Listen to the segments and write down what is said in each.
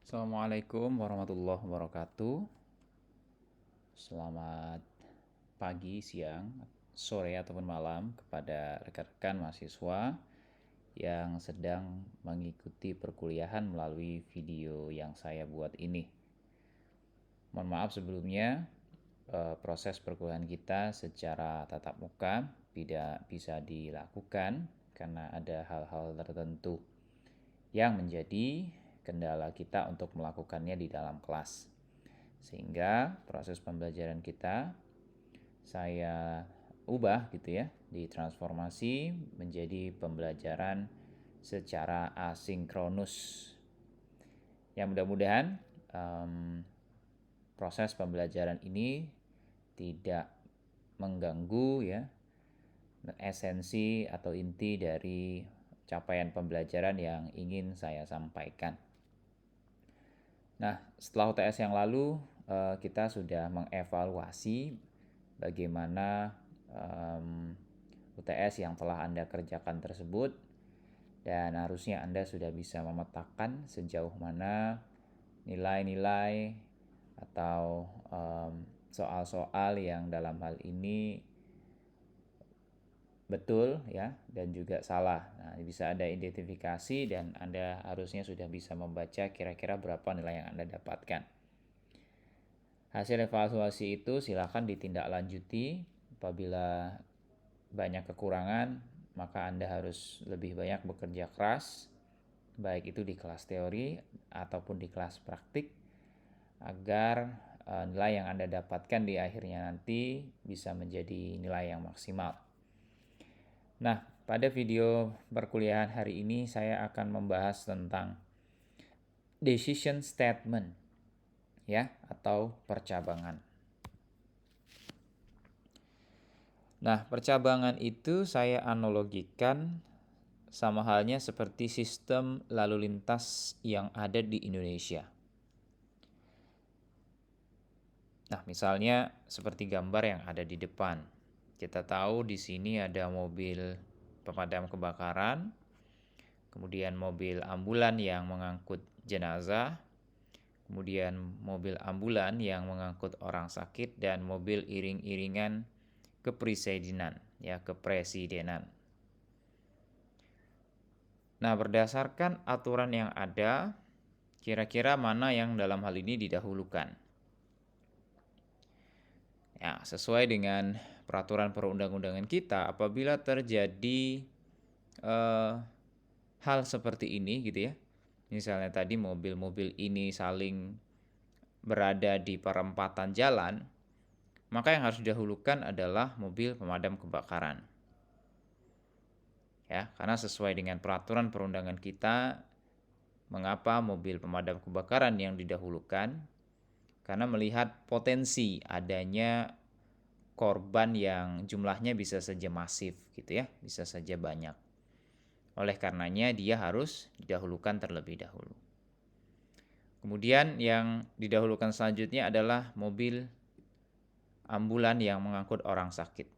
Assalamualaikum warahmatullahi wabarakatuh. Selamat pagi, siang, sore ataupun malam kepada rekan-rekan mahasiswa yang sedang mengikuti perkuliahan melalui video yang saya buat ini. Mohon maaf sebelumnya, proses perkuliahan kita secara tatap muka tidak bisa dilakukan karena ada hal-hal tertentu yang menjadi kendala kita untuk melakukannya di dalam kelas. Sehingga proses pembelajaran kita saya ubah gitu ya, ditransformasi menjadi pembelajaran secara asinkronus. Ya mudah-mudahan proses pembelajaran ini tidak mengganggu ya esensi atau inti dari capaian pembelajaran yang ingin saya sampaikan. Nah, setelah UTS yang lalu kita sudah mengevaluasi bagaimana UTS yang telah Anda kerjakan tersebut, dan harusnya Anda sudah bisa memetakan sejauh mana nilai-nilai atau soal-soal yang dalam hal ini betul ya dan juga salah. Nah, bisa Anda identifikasi dan Anda harusnya sudah bisa membaca kira-kira berapa nilai yang Anda dapatkan. Hasil evaluasi itu silakan ditindaklanjuti. Apabila banyak kekurangan, maka Anda harus lebih banyak bekerja keras, baik itu di kelas teori ataupun di kelas praktik, agar nilai yang Anda dapatkan di akhirnya nanti bisa menjadi nilai yang maksimal. Nah, pada video perkuliahan hari ini saya akan membahas tentang decision statement ya atau percabangan. Nah, percabangan itu saya analogikan sama halnya seperti sistem lalu lintas yang ada di Indonesia. Nah, misalnya seperti gambar yang ada di depan. Kita tahu di sini ada mobil pemadam kebakaran, kemudian mobil ambulan yang mengangkut jenazah, kemudian mobil ambulan yang mengangkut orang sakit, dan mobil iring-iringan kepresidenan. Nah, berdasarkan aturan yang ada, kira-kira mana yang dalam hal ini didahulukan? Ya, sesuai dengan peraturan perundang-undangan kita, apabila terjadi hal seperti ini gitu ya, misalnya tadi mobil-mobil ini saling berada di perempatan jalan, maka yang harus didahulukan adalah mobil pemadam kebakaran. Ya, karena sesuai dengan peraturan perundangan kita, mengapa mobil pemadam kebakaran yang didahulukan? Karena melihat potensi adanya korban yang jumlahnya bisa saja masif gitu ya, bisa saja banyak. Oleh karenanya dia harus didahulukan terlebih dahulu. Kemudian yang didahulukan selanjutnya adalah mobil ambulan yang mengangkut orang sakit.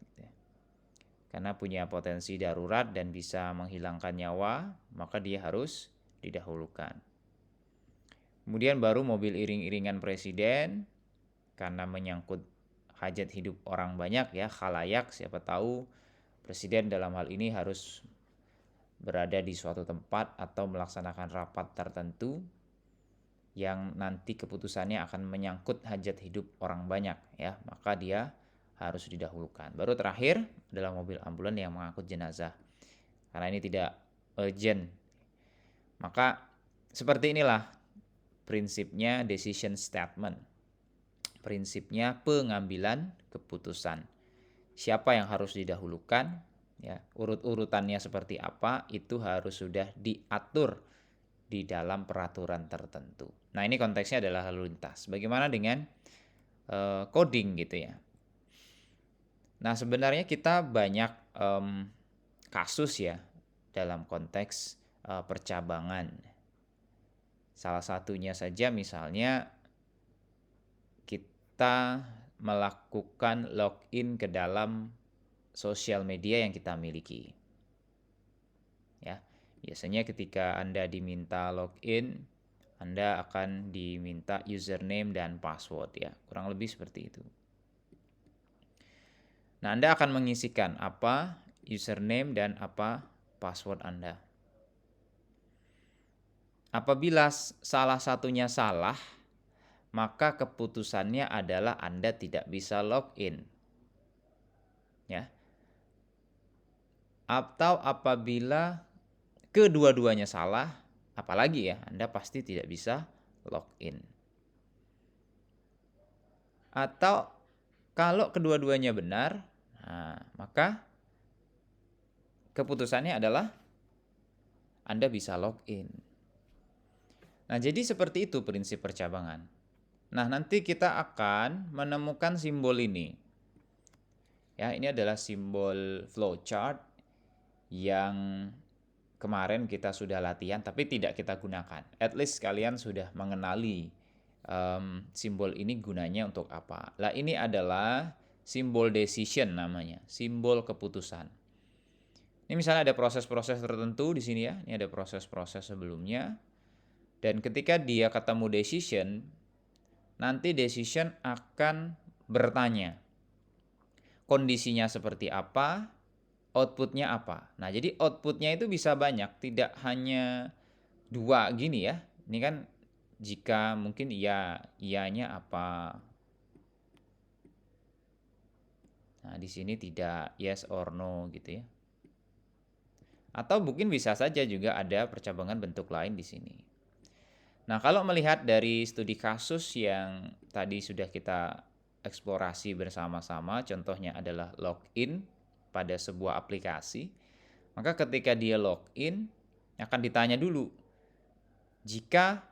Karena punya potensi darurat dan bisa menghilangkan nyawa, maka dia harus didahulukan. Kemudian baru mobil iring-iringan presiden, karena menyangkut hajat hidup orang banyak ya, khalayak, siapa tahu presiden dalam hal ini harus berada di suatu tempat atau melaksanakan rapat tertentu yang nanti keputusannya akan menyangkut hajat hidup orang banyak ya, maka dia harus didahulukan. Baru terakhir adalah mobil ambulan yang mengangkut jenazah. Karena ini tidak urgent. Maka seperti inilah prinsipnya decision statement. Prinsipnya pengambilan keputusan. Siapa yang harus didahulukan, ya, urut-urutannya seperti apa, itu harus sudah diatur di dalam peraturan tertentu. Nah, ini konteksnya adalah lalu lintas. Bagaimana dengan coding gitu ya. Nah, sebenarnya kita banyak kasus ya dalam konteks percabangan. Salah satunya saja misalnya kita melakukan login ke dalam sosial media yang kita miliki. Ya, biasanya ketika Anda diminta login, Anda akan diminta username dan password ya, kurang lebih seperti itu. Nah, Anda akan mengisikan apa username dan apa password Anda. Apabila salah satunya salah, maka keputusannya adalah Anda tidak bisa login. Ya. Atau apabila kedua-duanya salah, apalagi ya, Anda pasti tidak bisa login. Atau kalau kedua-duanya benar, nah, maka keputusannya adalah Anda bisa login. Nah, jadi seperti itu prinsip percabangan. Nah, nanti kita akan menemukan simbol ini. Ya, ini adalah simbol flowchart yang kemarin kita sudah latihan tapi tidak kita gunakan. At least kalian sudah mengenali simbol ini gunanya untuk apa. Lah, ini adalah simbol decision namanya, simbol keputusan. Ini misalnya ada proses-proses tertentu di sini ya. Ini ada proses-proses sebelumnya. Dan ketika dia ketemu decision, nanti decision akan bertanya kondisinya seperti apa, outputnya apa. Nah, jadi outputnya itu bisa banyak, tidak hanya dua gini ya. Ini kan jika mungkin iya, iyanya apa. Nah, di sini tidak yes or no gitu ya. Atau mungkin bisa saja juga ada percabangan bentuk lain di sini. Nah, kalau melihat dari studi kasus yang tadi sudah kita eksplorasi bersama-sama, contohnya adalah login pada sebuah aplikasi, maka ketika dia login akan ditanya dulu jika,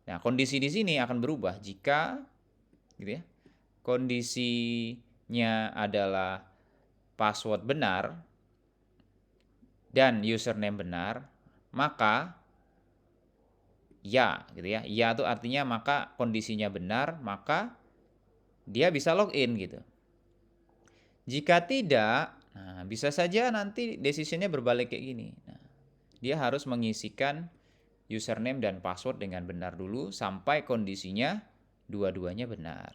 nah kondisi di sini akan berubah jika gitu ya, kondisinya adalah password benar dan username benar, maka ya gitu ya. Ya itu artinya maka kondisinya benar, maka dia bisa login gitu. Jika tidak, nah bisa saja nanti decisionnya berbalik kayak gini. Nah, dia harus mengisikan username dan password dengan benar dulu sampai kondisinya dua-duanya benar.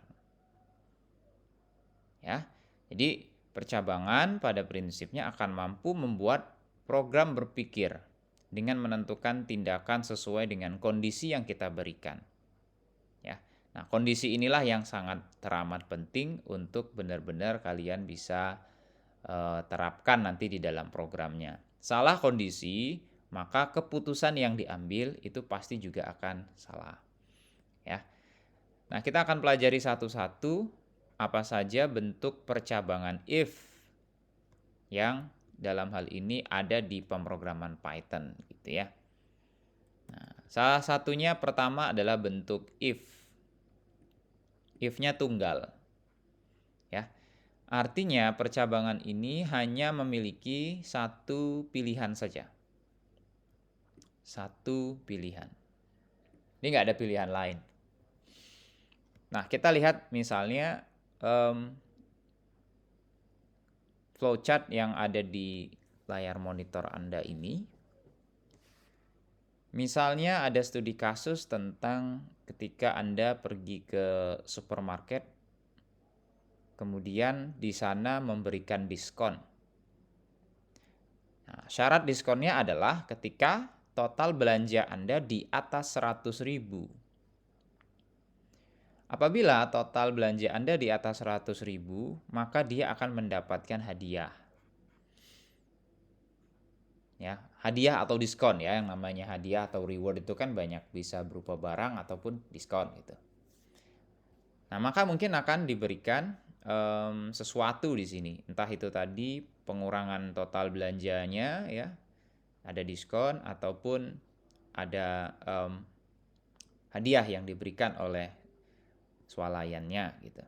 Ya. Jadi percabangan pada prinsipnya akan mampu membuat program berpikir dengan menentukan tindakan sesuai dengan kondisi yang kita berikan. Ya. Nah, kondisi inilah yang sangat teramat penting untuk benar-benar kalian bisa terapkan nanti di dalam programnya. Salah kondisi, maka keputusan yang diambil itu pasti juga akan salah. Ya. Nah, kita akan pelajari satu-satu apa saja bentuk percabangan if yang dalam hal ini ada di pemrograman Python gitu ya. Nah, salah satunya pertama adalah bentuk if. If-nya tunggal. Ya. Artinya percabangan ini hanya memiliki satu pilihan saja. Satu pilihan. Ini nggak ada pilihan lain. Nah, kita lihat misalnya flowchart yang ada di layar monitor Anda ini. Misalnya ada studi kasus tentang ketika Anda pergi ke supermarket, kemudian di sana memberikan diskon. Nah, syarat diskonnya adalah ketika total belanja Anda di atas 100.000. Apabila total belanja Anda di atas 100.000, maka dia akan mendapatkan hadiah. Ya, hadiah atau diskon ya, yang namanya hadiah atau reward itu kan banyak bisa berupa barang ataupun diskon gitu. Nah, maka mungkin akan diberikan sesuatu di sini, entah itu tadi pengurangan total belanjanya ya, ada diskon ataupun ada hadiah yang diberikan oleh swalayannya gitu.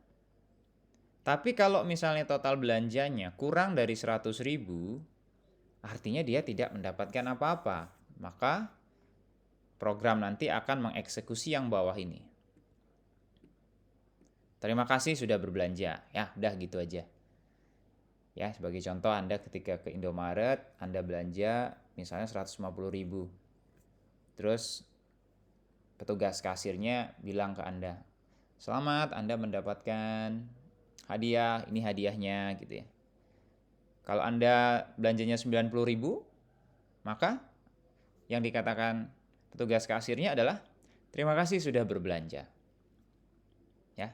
Tapi kalau misalnya total belanjanya kurang dari 100.000, artinya dia tidak mendapatkan apa-apa. Maka program nanti akan mengeksekusi yang bawah ini. Terima kasih sudah berbelanja. Ya, udah gitu aja. Ya, sebagai contoh Anda ketika ke Indomaret, Anda belanja misalnya 150.000. Terus petugas kasirnya bilang ke Anda, "Selamat, Anda mendapatkan hadiah, ini hadiahnya," gitu ya. Kalau Anda belanjanya 90.000, maka yang dikatakan petugas kasirnya adalah, "Terima kasih sudah berbelanja." Ya.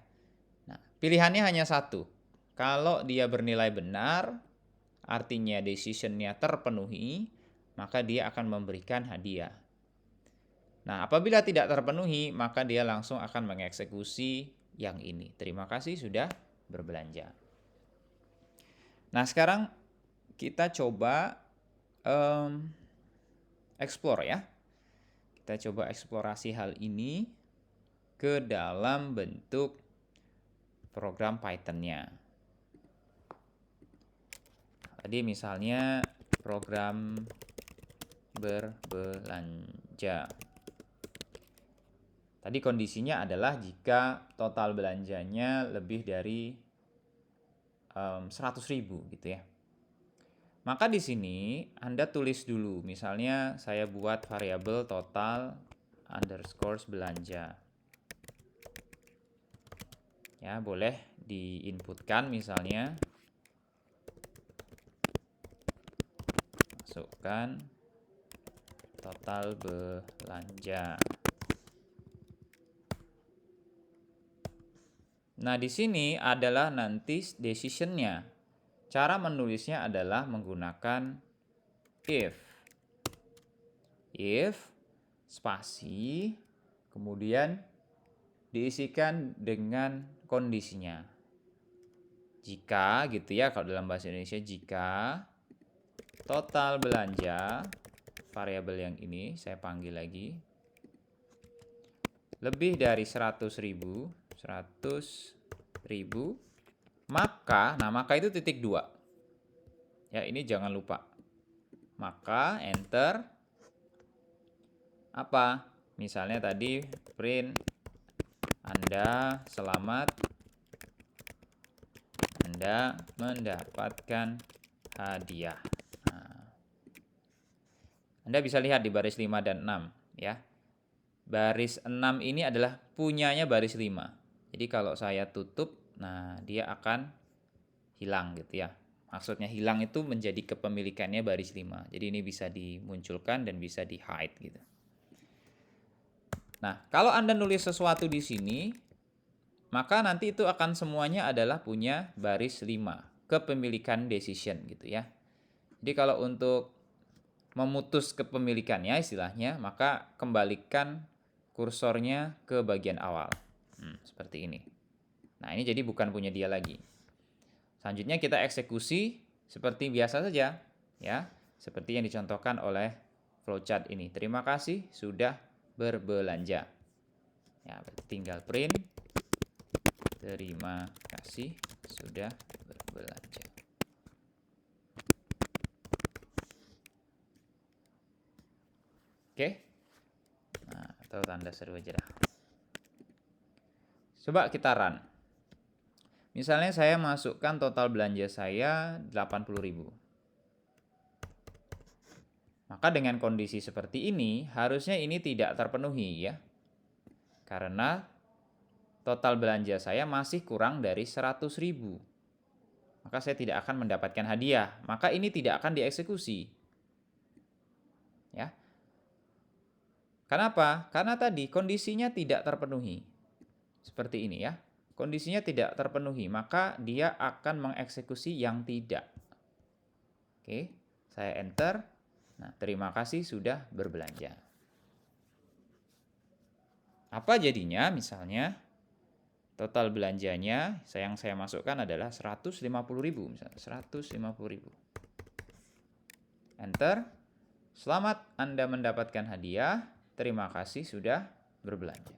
Nah, pilihannya hanya satu. Kalau dia bernilai benar, artinya decision-nya terpenuhi, maka dia akan memberikan hadiah. Nah, apabila tidak terpenuhi, maka dia langsung akan mengeksekusi yang ini. Terima kasih sudah berbelanja. Nah, sekarang kita coba explore ya. Kita coba eksplorasi hal ini ke dalam bentuk program Python-nya. Tadi misalnya program berbelanja. Tadi kondisinya adalah jika total belanjanya lebih dari 100.000 gitu ya. Maka di sini Anda tulis dulu, misalnya saya buat variabel total underscore belanja. Ya, boleh diinputkan misalnya. Masukkan total belanja. Nah, di sini adalah nanti decision-nya. Cara menulisnya adalah menggunakan if. If, spasi, kemudian diisikan dengan kondisinya. Jika, gitu ya, kalau dalam bahasa Indonesia, jika total belanja, variabel yang ini saya panggil lagi, lebih dari 100.000, maka itu titik 2. Ya, ini jangan lupa. Maka enter apa? Misalnya tadi print Anda selamat, Anda mendapatkan hadiah. Nah, Anda bisa lihat di baris 5 dan 6 ya. Baris 6 ini adalah punyanya baris 5. Jadi kalau saya tutup, nah dia akan hilang gitu ya. Maksudnya hilang itu menjadi kepemilikannya baris 5. Jadi ini bisa dimunculkan dan bisa di hide gitu. Nah, kalau Anda nulis sesuatu di sini, maka nanti itu akan semuanya adalah punya baris 5, kepemilikan decision gitu ya. Jadi kalau untuk memutus kepemilikannya istilahnya, maka kembalikan kursornya ke bagian awal. Seperti ini. Nah, ini jadi bukan punya dia lagi. Selanjutnya kita eksekusi seperti biasa saja, ya. Seperti yang dicontohkan oleh flowchart ini. Terima kasih sudah berbelanja. Ya, tinggal print. Terima kasih sudah berbelanja. Oke. Nah, atau tanda seru aja dah. Coba kita run. Misalnya saya masukkan total belanja saya 80.000. Maka dengan kondisi seperti ini, harusnya ini tidak terpenuhi ya. Karena total belanja saya masih kurang dari 100.000. Maka saya tidak akan mendapatkan hadiah. Maka ini tidak akan dieksekusi. Ya. Kenapa? Karena tadi kondisinya tidak terpenuhi. Seperti ini ya. Kondisinya tidak terpenuhi, maka dia akan mengeksekusi yang tidak. Oke, saya enter. Nah, terima kasih sudah berbelanja. Apa jadinya? Misalnya total belanjanya yang saya masukkan adalah 150.000 misalnya, 150.000. Enter. Selamat Anda mendapatkan hadiah. Terima kasih sudah berbelanja.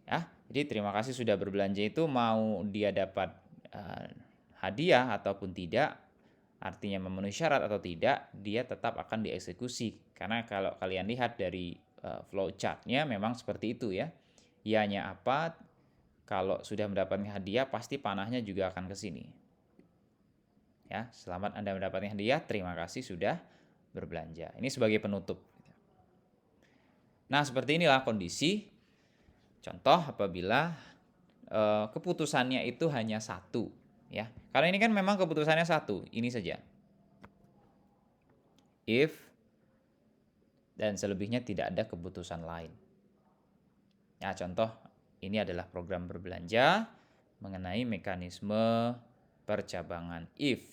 Ya, jadi terima kasih sudah berbelanja itu mau dia dapat hadiah ataupun tidak, artinya memenuhi syarat atau tidak, dia tetap akan dieksekusi. Karena kalau kalian lihat dari flowchart-nya memang seperti itu ya. Ianya apa? Kalau sudah mendapatkan hadiah pasti panahnya juga akan ke sini. Ya, selamat Anda mendapatkan hadiah, terima kasih sudah berbelanja. Ini sebagai penutup. Nah, seperti inilah kondisi. Contoh apabila keputusannya itu hanya satu, ya. Karena ini kan memang keputusannya satu, ini saja. If dan selebihnya tidak ada keputusan lain. Ya, contoh ini adalah program berbelanja mengenai mekanisme percabangan if.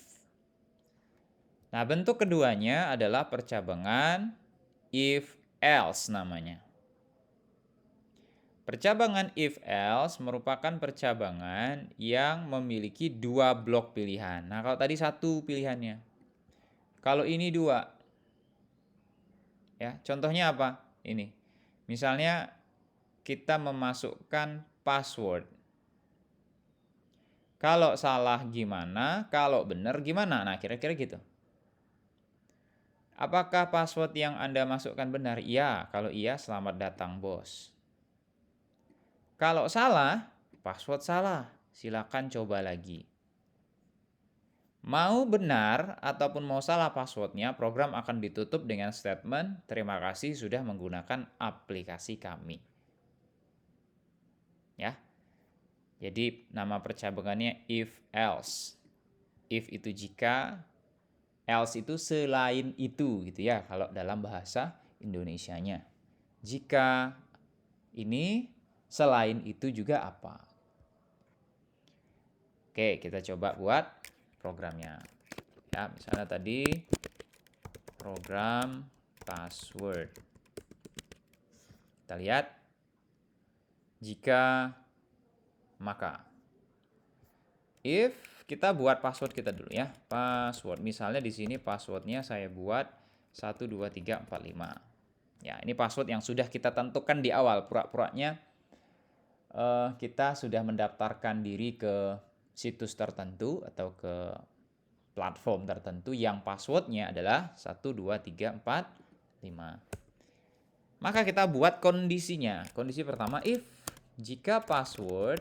Nah, bentuk keduanya adalah percabangan if else namanya. Percabangan if else merupakan percabangan yang memiliki dua blok pilihan. Nah, kalau tadi satu pilihannya. Kalau ini dua. Ya, contohnya apa? Ini. Misalnya kita memasukkan password. Kalau salah gimana? Kalau benar gimana? Nah, kira-kira gitu. Apakah password yang Anda masukkan benar? Ya, kalau iya selamat datang, bos. Kalau salah, password salah. Silakan coba lagi. Mau benar ataupun mau salah passwordnya, program akan ditutup dengan statement, terima kasih sudah menggunakan aplikasi kami. Ya. Jadi nama percabangannya if else. If itu jika, else itu selain itu gitu ya kalau dalam bahasa Indonesianya. Jika ini selain itu juga apa? Oke, kita coba buat programnya. Ya, misalnya tadi program password. Kita lihat jika maka. If kita buat password kita dulu ya. Password. Misalnya di sini passwordnya saya buat 12345. Ya, ini password yang sudah kita tentukan di awal. Pura-puranya kita sudah mendaftarkan diri ke situs tertentu atau ke platform tertentu yang passwordnya adalah 12345. Maka kita buat kondisinya. Kondisi pertama, if jika password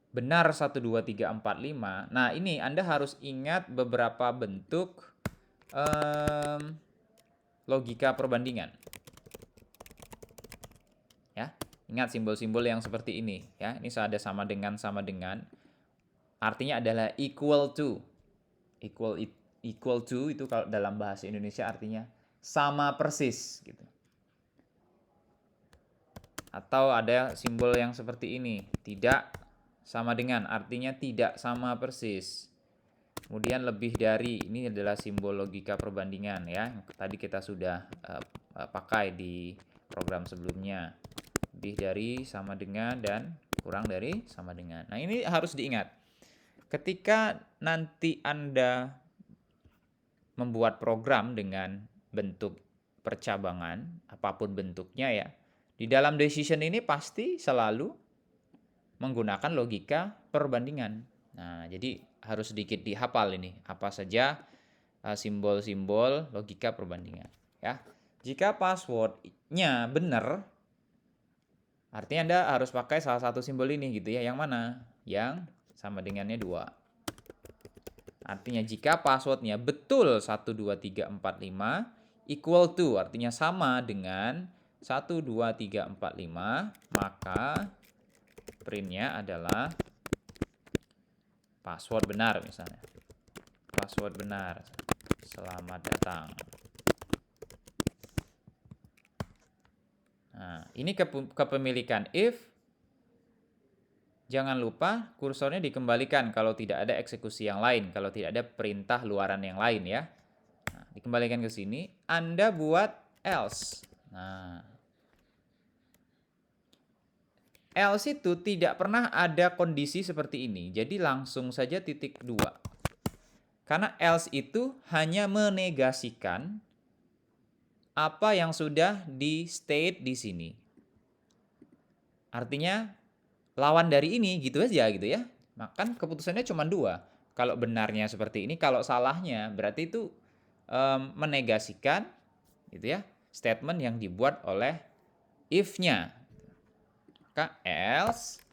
benar 12345. Nah, ini Anda harus ingat beberapa bentuk logika perbandingan. Ya, ingat simbol-simbol yang seperti ini. Ya, ini ada sama dengan. Artinya adalah equal to. Equal to itu kalau dalam bahasa Indonesia artinya sama persis gitu. Atau ada simbol yang seperti ini, tidak sama dengan, artinya tidak sama persis. Kemudian lebih dari, ini adalah simbol logika perbandingan ya. Tadi kita sudah pakai di program sebelumnya. Lebih dari, sama dengan, dan kurang dari, sama dengan. Nah, ini harus diingat. Ketika nanti Anda membuat program dengan bentuk percabangan, apapun bentuknya ya, di dalam decision ini pasti selalu menggunakan logika perbandingan. Nah, jadi harus sedikit dihafal ini, apa saja simbol-simbol logika perbandingan. Ya, jika passwordnya benar, artinya Anda harus pakai salah satu simbol ini gitu ya. Yang mana? Yang sama dengannya 2. Artinya jika passwordnya betul 12345 equal to, artinya sama dengan 12345, maka printnya adalah password benar misalnya. Password benar. Selamat datang. Nah, ini kepemilikan if. Jangan lupa kursornya dikembalikan kalau tidak ada eksekusi yang lain, kalau tidak ada perintah luaran yang lain ya. Nah, dikembalikan ke sini, Anda buat else. Nah, else itu tidak pernah ada kondisi seperti ini, jadi langsung saja titik 2. Karena else itu hanya menegasikan apa yang sudah di state di sini. Artinya lawan dari ini gitu aja gitu ya. Maka keputusannya cuma 2. Kalau benarnya seperti ini, kalau salahnya berarti itu menegasikan gitu ya, statement yang dibuat oleh if-nya. Maka else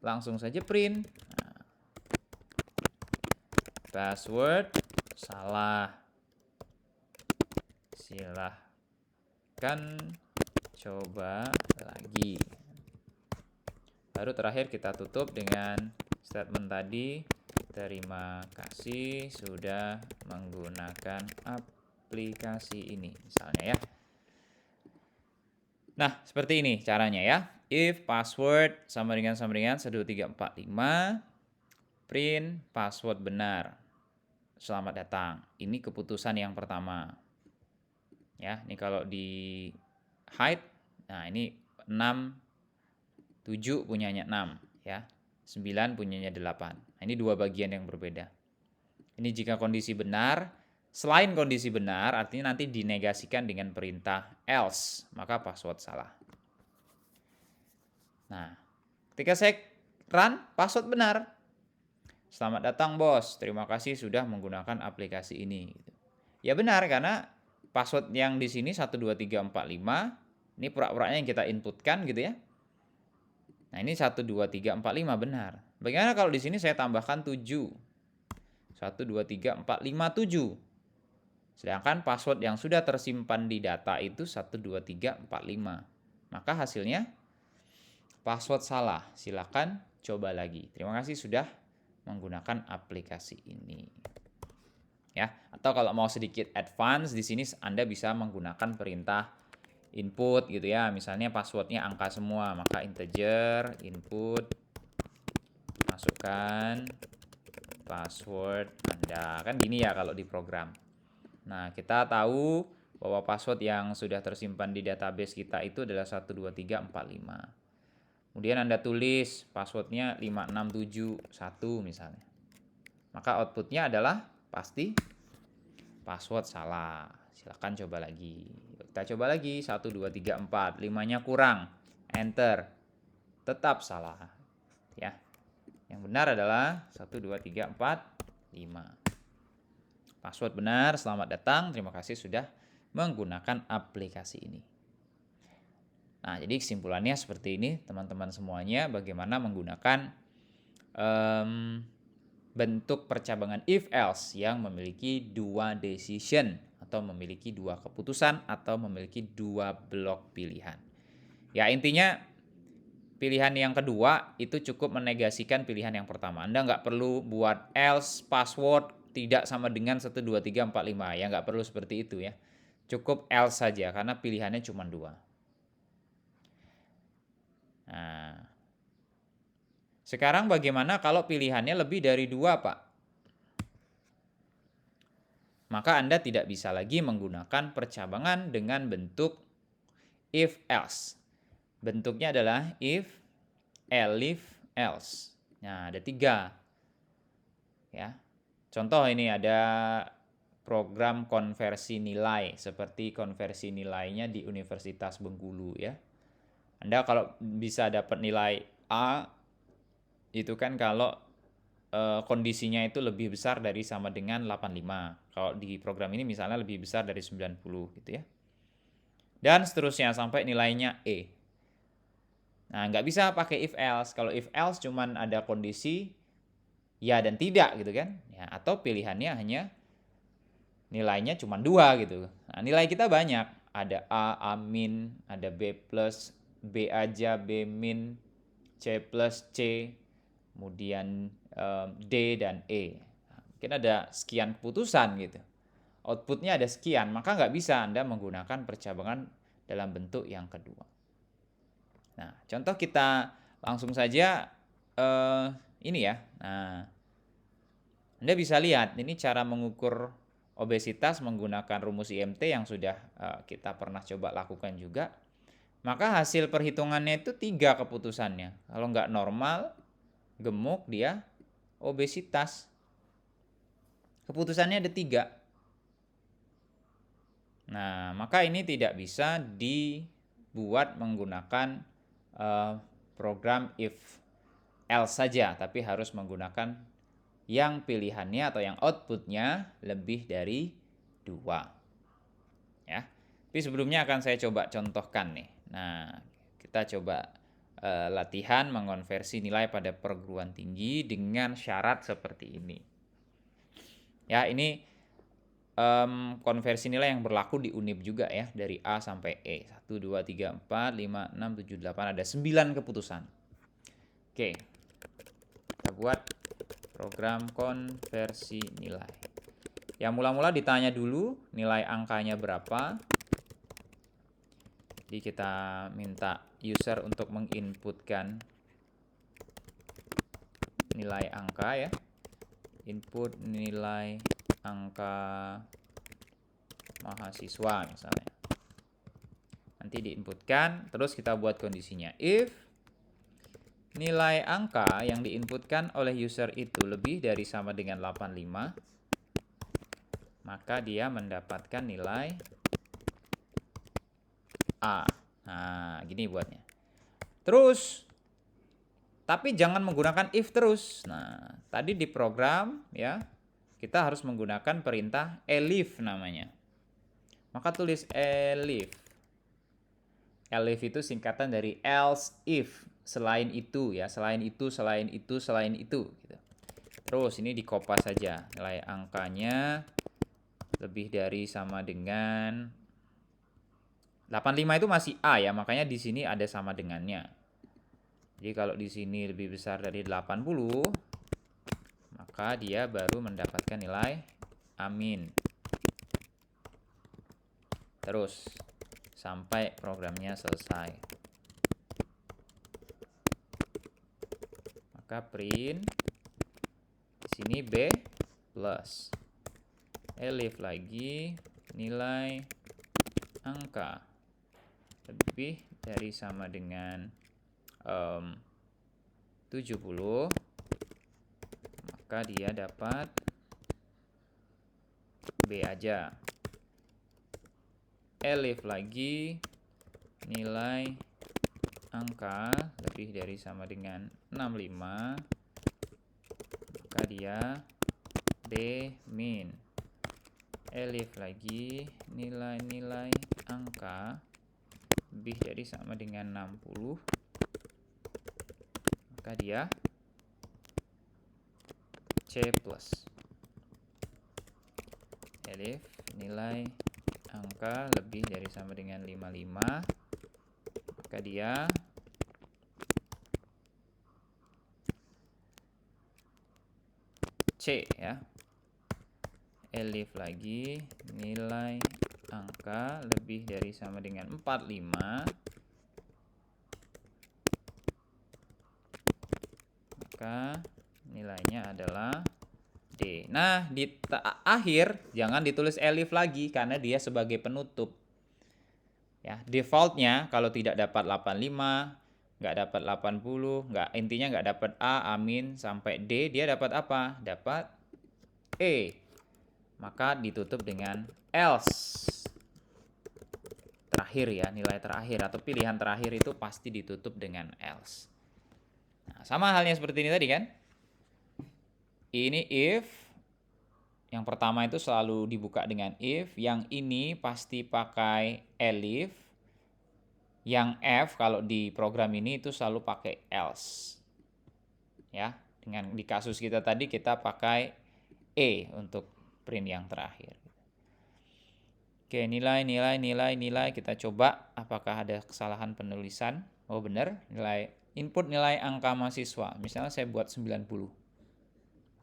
langsung saja print. Nah, password salah. Silahkan coba lagi. Baru terakhir kita tutup dengan statement tadi. Terima kasih sudah menggunakan aplikasi ini, misalnya ya. Nah, seperti ini caranya ya. If password sama dengan 1, 2, 3, 4, 5, print password benar. Selamat datang. Ini keputusan yang pertama. Ya, ini kalau di hide, nah ini 6, 7 punyanya 6 ya. 9 punyanya 8. Nah, ini dua bagian yang berbeda. Ini jika kondisi benar. Selain kondisi benar, artinya nanti dinegasikan dengan perintah else, maka password salah. Nah, ketika saya run, password benar. Selamat datang bos, terima kasih sudah menggunakan aplikasi ini. Ya benar, karena password yang di sini 1, 2, 3, 4, 5, ini pura-puranya yang kita inputkan gitu ya. Nah, ini 1, 2, 3, 4, 5 benar. Bagaimana kalau di sini saya tambahkan 7? 1, 2, 3, 4, 5, 7. Sedangkan password yang sudah tersimpan di data itu 1, 2, 3, 4, 5. Maka hasilnya password salah. Silakan coba lagi. Terima kasih sudah menggunakan aplikasi ini. Ya, atau kalau mau sedikit advance di sini Anda bisa menggunakan perintah input gitu ya. Misalnya passwordnya angka semua, maka integer input masukkan password Anda. Kan gini ya kalau di program. Nah, kita tahu bahwa password yang sudah tersimpan di database kita itu adalah 1, 2, 3, 4, 5. Kemudian Anda tulis passwordnya 5671 misalnya. Maka outputnya adalah pasti password salah. Silahkan coba lagi. Kita coba lagi. 1, 2, 3, 4. 5-nya kurang. Enter. Tetap salah. Ya. Yang benar adalah 1, 2, 3, 4, 5. Password benar, selamat datang, terima kasih sudah menggunakan aplikasi ini. Nah, jadi kesimpulannya seperti ini teman-teman semuanya, bagaimana menggunakan bentuk percabangan if else yang memiliki dua decision atau memiliki dua keputusan atau memiliki dua blok pilihan. Ya, intinya pilihan yang kedua itu cukup menegasikan pilihan yang pertama. Anda nggak perlu buat else password tidak sama dengan 1, 2, 3, 4, 5. Ya nggak perlu seperti itu ya. Cukup else saja karena pilihannya cuma 2. Nah, sekarang bagaimana kalau pilihannya lebih dari 2, Pak? Maka Anda tidak bisa lagi menggunakan percabangan dengan bentuk if else. Bentuknya adalah if, elif, else. Nah, ada 3. Ya. Contoh ini ada program konversi nilai seperti konversi nilainya di Universitas Bengkulu ya. Anda kalau bisa dapat nilai A itu kan kalau kondisinya itu lebih besar dari sama dengan 85. Kalau di program ini misalnya lebih besar dari 90 gitu ya. Dan seterusnya sampai nilainya E. Nah, nggak bisa pakai if else. Kalau if else cuman ada kondisi ya dan tidak gitu kan. Ya, atau pilihannya hanya nilainya cuma 2 gitu. Nah, nilai kita banyak. Ada A, A min, ada B plus, B aja, B min, C plus, C, kemudian D dan E. Nah, mungkin ada sekian keputusan gitu. Outputnya ada sekian, maka nggak bisa Anda menggunakan percabangan dalam bentuk yang kedua. Nah, contoh kita langsung saja ini ya. Nah, Anda bisa lihat ini cara mengukur obesitas menggunakan rumus IMT yang sudah kita pernah coba lakukan juga. Maka hasil perhitungannya itu 3 keputusannya. Kalau nggak normal, gemuk, dia obesitas. Keputusannya ada 3. Nah, maka ini tidak bisa dibuat menggunakan program if else saja, tapi harus menggunakan yang pilihannya atau yang outputnya lebih dari 2. Ya. Tapi sebelumnya akan saya coba contohkan nih. Nah, kita coba latihan mengonversi nilai pada perguruan tinggi dengan syarat seperti ini. Ya, ini konversi nilai yang berlaku di UNIP juga ya, dari A sampai E. 1, 2, 3, 4, 5, 6, 7, 8, ada 9 keputusan. Oke, kita buat program konversi nilai. Yang mula-mula ditanya dulu nilai angkanya berapa. Jadi kita minta user untuk menginputkan nilai angka ya. Input nilai angka mahasiswa misalnya. Nanti diinputkan, terus kita buat kondisinya. If nilai angka yang diinputkan oleh user itu lebih dari sama dengan 85, maka dia mendapatkan nilai A. Nah, gini buatnya. Terus tapi jangan menggunakan if terus. Nah, tadi di program ya, kita harus menggunakan perintah elif namanya. Maka tulis elif. Elif itu singkatan dari else if, selain itu ya, selain itu, selain itu, selain itu gitu. Terus ini dikopas saja. Nilai angkanya lebih dari sama dengan 85 itu masih A ya, makanya di sini ada sama dengannya. Jadi kalau di sini lebih besar dari 80, maka dia baru mendapatkan nilai amin. Terus sampai programnya selesai. Maka print di sini B plus. Elif lagi nilai angka lebih dari sama dengan 70, maka dia dapat B aja. Elif lagi nilai angka lebih dari sama dengan 65, maka dia D min. Elif lagi nilai angka lebih dari sama dengan 60, maka dia C plus. Elif nilai angka lebih dari sama dengan 55, maka dia C ya. Elif lagi nilai angka lebih dari sama dengan 45, maka nilainya adalah D. Nah, di akhir jangan ditulis elif lagi karena dia sebagai penutup. Ya, defaultnya kalau tidak dapat 85, nggak dapat 80, intinya nggak dapat A, amin, sampai D, dia dapat apa? Dapat E. Maka ditutup dengan else. Terakhir ya, nilai terakhir atau pilihan terakhir itu pasti ditutup dengan else. Nah, sama halnya seperti ini tadi kan. Ini if. Yang pertama itu selalu dibuka dengan if. Yang ini pasti pakai elif. Yang F kalau di program ini itu selalu pakai else. Ya, dengan di kasus kita tadi kita pakai E untuk print yang terakhir. Oke, nilai kita coba apakah ada kesalahan penulisan. Oh benar, input nilai angka mahasiswa. Misalnya saya buat 90.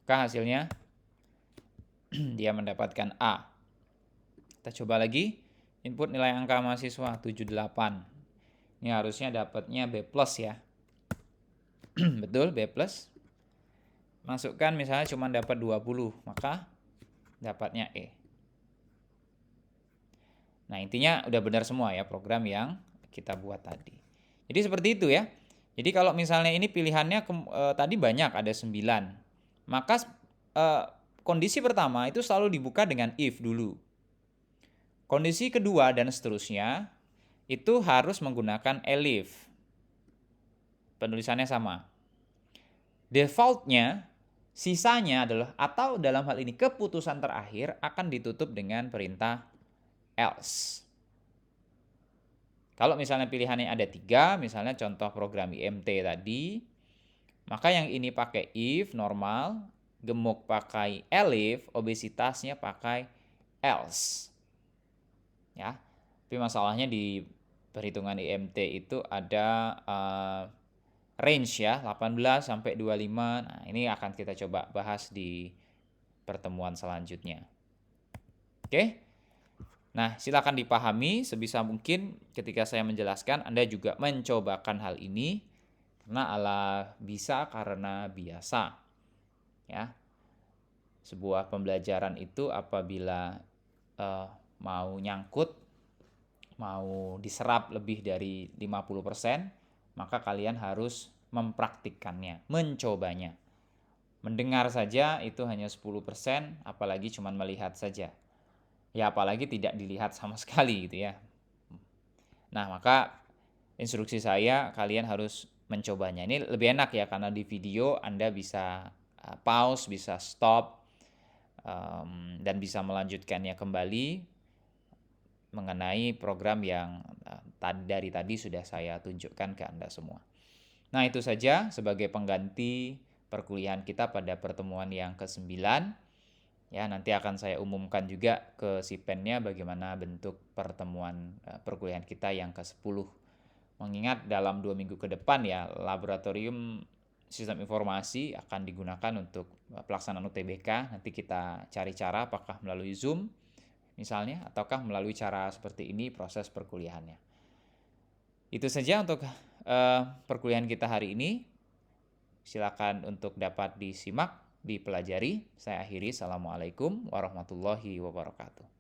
Maka hasilnya dia mendapatkan A. Kita coba lagi. Input nilai angka mahasiswa 78. Ini harusnya dapatnya B plus ya. Betul, B plus. Masukkan misalnya cuma dapat 20, maka dapatnya E. Nah, intinya udah benar semua ya program yang kita buat tadi. Jadi seperti itu ya. Jadi kalau misalnya ini pilihannya tadi banyak, ada 9. Maka kondisi pertama itu selalu dibuka dengan if dulu. Kondisi kedua dan seterusnya itu harus menggunakan elif. Penulisannya sama. Defaultnya, sisanya adalah atau dalam hal ini keputusan terakhir akan ditutup dengan perintah else. Kalau misalnya pilihannya ada 3, misalnya contoh program IMT tadi, maka yang ini pakai if normal, gemuk pakai elif, obesitasnya pakai else. Ya. Tapi masalahnya di perhitungan IMT itu ada range ya, 18 sampai 25. Nah, ini akan kita coba bahas di pertemuan selanjutnya. Oke? Nah, silakan dipahami sebisa mungkin ketika saya menjelaskan Anda juga mencobakan hal ini karena bisa karena biasa. Ya. Sebuah pembelajaran itu apabila mau nyangkut, mau diserap lebih dari 50%, maka kalian harus mempraktikkannya, mencobanya. Mendengar saja itu hanya 10%, apalagi cuma melihat saja. Ya apalagi tidak dilihat sama sekali gitu ya. Nah, maka instruksi saya kalian harus mencobanya. Ini lebih enak ya karena di video Anda bisa pause, bisa stop, dan bisa melanjutkannya kembali mengenai program yang dari tadi sudah saya tunjukkan ke Anda semua. Nah, itu saja sebagai pengganti perkuliahan kita pada pertemuan yang ke-9. Ya, nanti akan saya umumkan juga ke Sipennya bagaimana bentuk pertemuan perkuliahan kita yang ke-10. Mengingat dalam 2 minggu ke depan ya, laboratorium sistem informasi akan digunakan untuk pelaksanaan UTBK. Nanti kita cari cara apakah melalui Zoom misalnya, ataukah melalui cara seperti ini proses perkuliahannya. Itu saja untuk perkuliahan kita hari ini. Silakan untuk dapat disimak, dipelajari. Saya akhiri. Assalamualaikum warahmatullahi wabarakatuh.